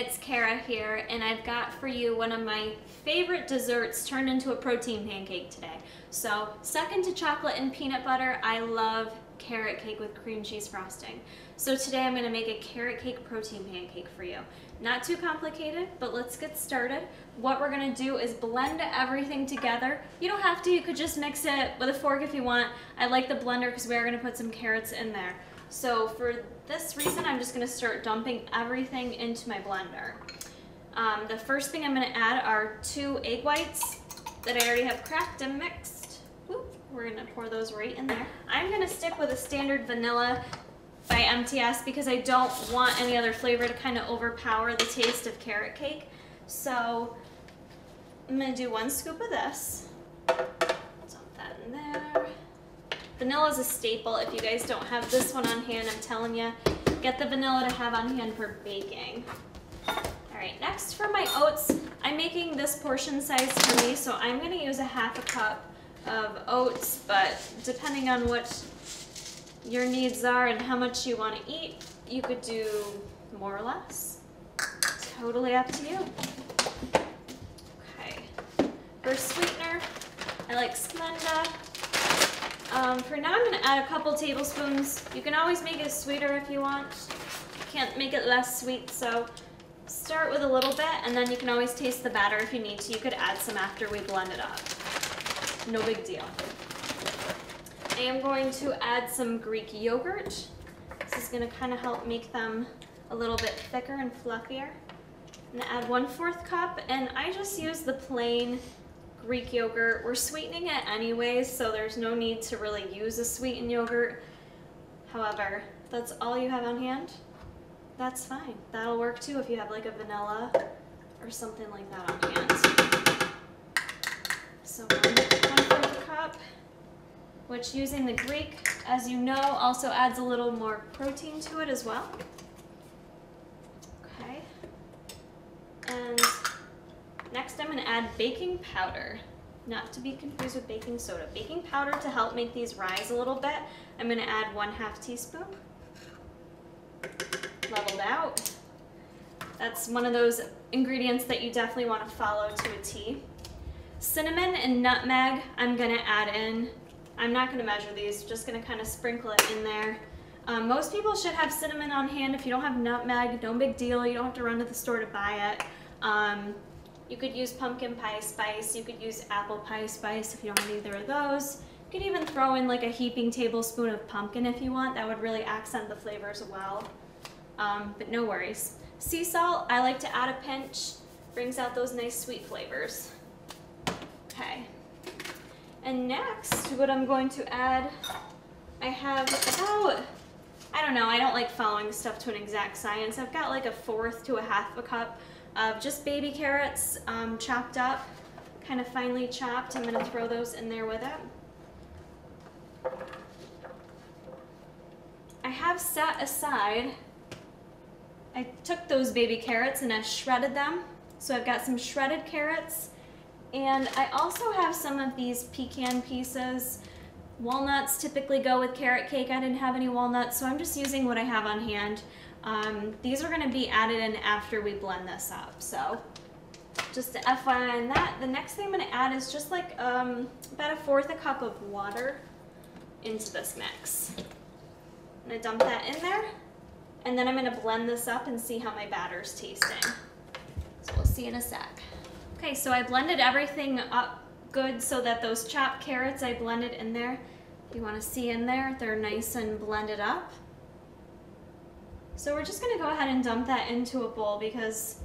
it's Kara here, and I've got for you one of my favorite desserts turned into a protein pancake today. So, second to chocolate and peanut butter, I love carrot cake with cream cheese frosting. So today I'm going to make a carrot cake protein pancake for you. Not too complicated, but let's get started. What we're going to do is blend everything together. You don't have to, you could just mix it with a fork if you want. I like the blender because we are going to put some carrots in there. So for this reason, I'm just going to start dumping everything into my blender. The first thing I'm going to add are 2 egg whites that I already have cracked and mixed. Whoop, we're going to pour those right in there. I'm going to stick with a standard vanilla by MTS because I don't want any other flavor to kind of overpower the taste of carrot cake. So I'm going to do 1 scoop of this. Dump that in there. Vanilla is a staple. If you guys don't have this one on hand, I'm telling you, get the vanilla to have on hand for baking. Alright, next for my oats, I'm making this portion size for me, so I'm going to use a 1/2 cup of oats, but depending on what your needs are and how much you want to eat, you could do more or less. Totally up to you. Okay, for sweetener, I like Splenda. For now, I'm going to add a couple tablespoons. You can always make it sweeter if you want. You can't make it less sweet, so start with a little bit, and then you can always taste the batter if you need to. You could add some after we blend it up. No big deal. I am going to add some Greek yogurt. This is going to kind of help make them a little bit thicker and fluffier. I'm going to add 1/4 cup, and I just use the plain Greek yogurt. We're sweetening it anyways, so there's no need to really use a sweetened yogurt. However, if that's all you have on hand, that's fine. That'll work too if you have like a vanilla or something like that on hand. So 1/4 cup, which using the Greek, as you know, also adds a little more protein to it as well. Okay. And next I'm going to add baking powder, not to be confused with baking soda. Baking powder to help make these rise a little bit. I'm going to add 1/2 teaspoon. Leveled out. That's one of those ingredients that you definitely want to follow to a T. Cinnamon and nutmeg I'm going to add in. I'm not going to measure these, just going to kind of sprinkle it in there. Most people should have cinnamon on hand. If you don't have nutmeg, no big deal. You don't have to run to the store to buy it. You could use pumpkin pie spice. You could use apple pie spice if you don't have either of those. You could even throw in like a heaping tablespoon of pumpkin if you want. That would really accent the flavors well. But no worries. Sea salt, I like to add a pinch. Brings out those nice sweet flavors. Okay. And next, what I'm going to add, I have about, I don't know, I don't like following stuff to an exact science. I've got like 1/4 to 1/2 cup of just baby carrots chopped up, kind of finely chopped. I'm going to throw those in there with it. I have set aside, I took those baby carrots and I shredded them. So I've got some shredded carrots. And I also have some of these pecan pieces. Walnuts typically go with carrot cake. I didn't have any walnuts, so I'm just using what I have on hand. These are going to be added in after we blend this up. So just to FYI on that, the next thing I'm going to add is just like about 1/4 cup of water into this mix. I'm going to dump that in there, and then I'm going to blend this up and see how my batter's tasting. So we'll see in a sec. Okay, so I blended everything up good so that those chopped carrots I blended in there. If you want to see in there, they're nice and blended up. So we're just going to go ahead and dump that into a bowl because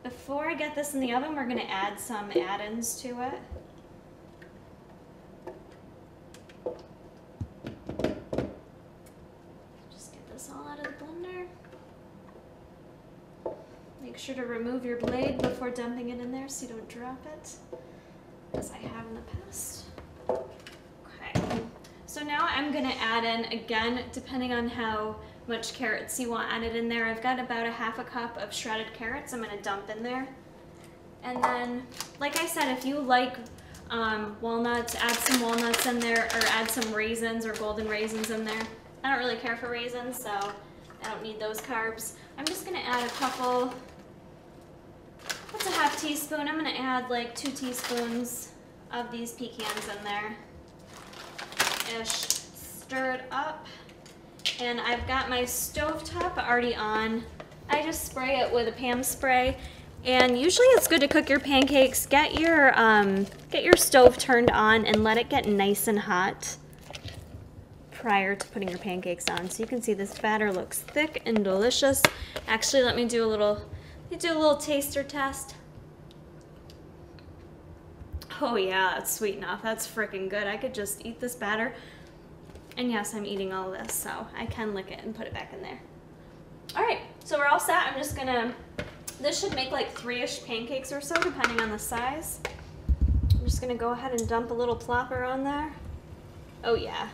before I get this in the oven, we're going to add some add-ins to it. Just get this all out of the blender. Make sure to remove your blade before dumping it in there so you don't drop it, as I have in the past. Okay, so now I'm going to add in, again, depending on how much carrots you want added in there, I've got about 1/2 cup of shredded carrots I'm going to dump in there. And then, like I said, if you like walnuts, add some walnuts in there, or add some raisins or golden raisins in there. I don't really care for raisins, so I don't need those carbs. I'm just going to add a couple That's a half teaspoon. I'm gonna add like 2 teaspoons of these pecans in there. Ish. Stir it up. And I've got my stovetop already on. I just spray it with a Pam spray. And usually it's good to cook your pancakes. Get your stove turned on and let it get nice and hot prior to putting your pancakes on. So you can see this batter looks thick and delicious. Actually, let me do a little taster test. Oh yeah, that's sweet enough. That's freaking good. I could just eat this batter. And yes, I'm eating all this, so I can lick it and put it back in there. All right, so we're all set. I'm just gonna, this should make like 3-ish pancakes or so, depending on the size. I'm just gonna go ahead and dump a little plopper on there. Oh yeah.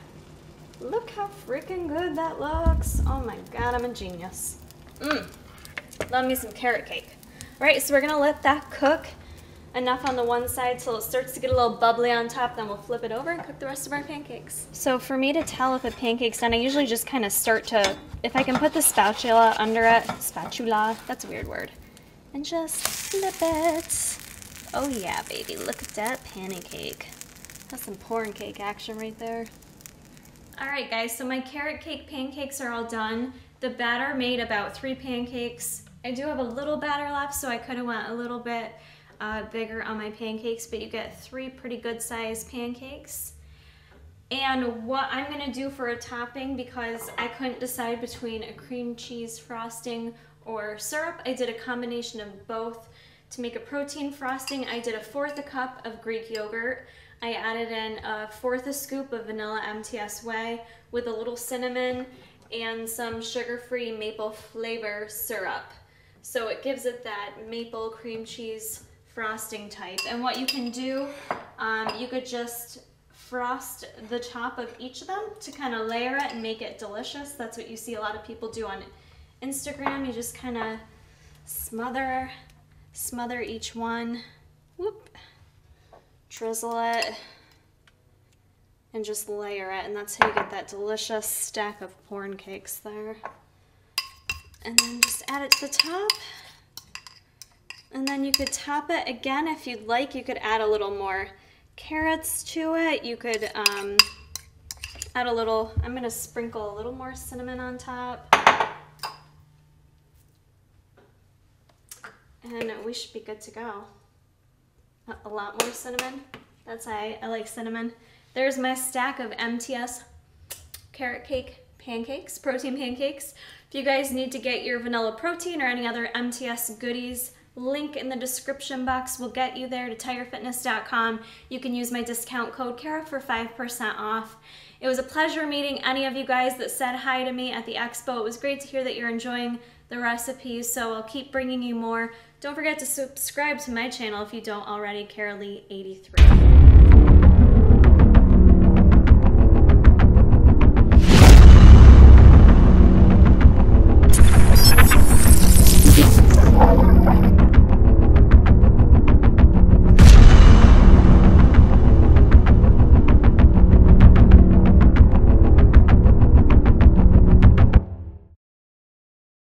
Look how freaking good that looks. Oh my God, I'm a genius. Love me some carrot cake. All right, so we're gonna let that cook enough on the one side till it starts to get a little bubbly on top, then we'll flip it over and cook the rest of our pancakes. So for me to tell if a pancake's done, I usually just kind of start to, if I can put the spatula under it, spatula, that's a weird word, and just flip it. Oh yeah, baby, look at that pancake. That's some pouring cake action right there. All right guys, so my carrot cake pancakes are all done. The batter made about 3 pancakes. I do have a little batter left, so I could have went a little bit bigger on my pancakes, but you get 3 pretty good sized pancakes. And what I'm gonna do for a topping, because I couldn't decide between a cream cheese frosting or syrup, I did a combination of both. To make a protein frosting, I did 1/4 cup of Greek yogurt. I added in 1/4 scoop of Vanilla MTS Whey with a little cinnamon and some sugar-free maple flavor syrup. So it gives it that maple cream cheese frosting type. And what you can do, you could just frost the top of each of them to kind of layer it and make it delicious. That's what you see a lot of people do on Instagram. You just kind of smother each one, whoop, drizzle it, and just layer it. And that's how you get that delicious stack of corn cakes there. And then just add it to the top. And then you could top it again if you'd like. You could add a little more carrots to it. You could add a little, I'm gonna sprinkle a little more cinnamon on top. And we should be good to go. A lot more cinnamon. That's I like cinnamon. There's my stack of MTS carrot cake pancakes, protein pancakes. If you guys need to get your vanilla protein or any other MTS goodies, link in the description box will get you there to tigerfitness.com. You can use my discount code Kara for 5% off. It was a pleasure meeting any of you guys that said hi to me at the expo. It was great to hear that you're enjoying the recipes, so I'll keep bringing you more. Don't forget to subscribe to my channel if you don't already, Kara Lee 83.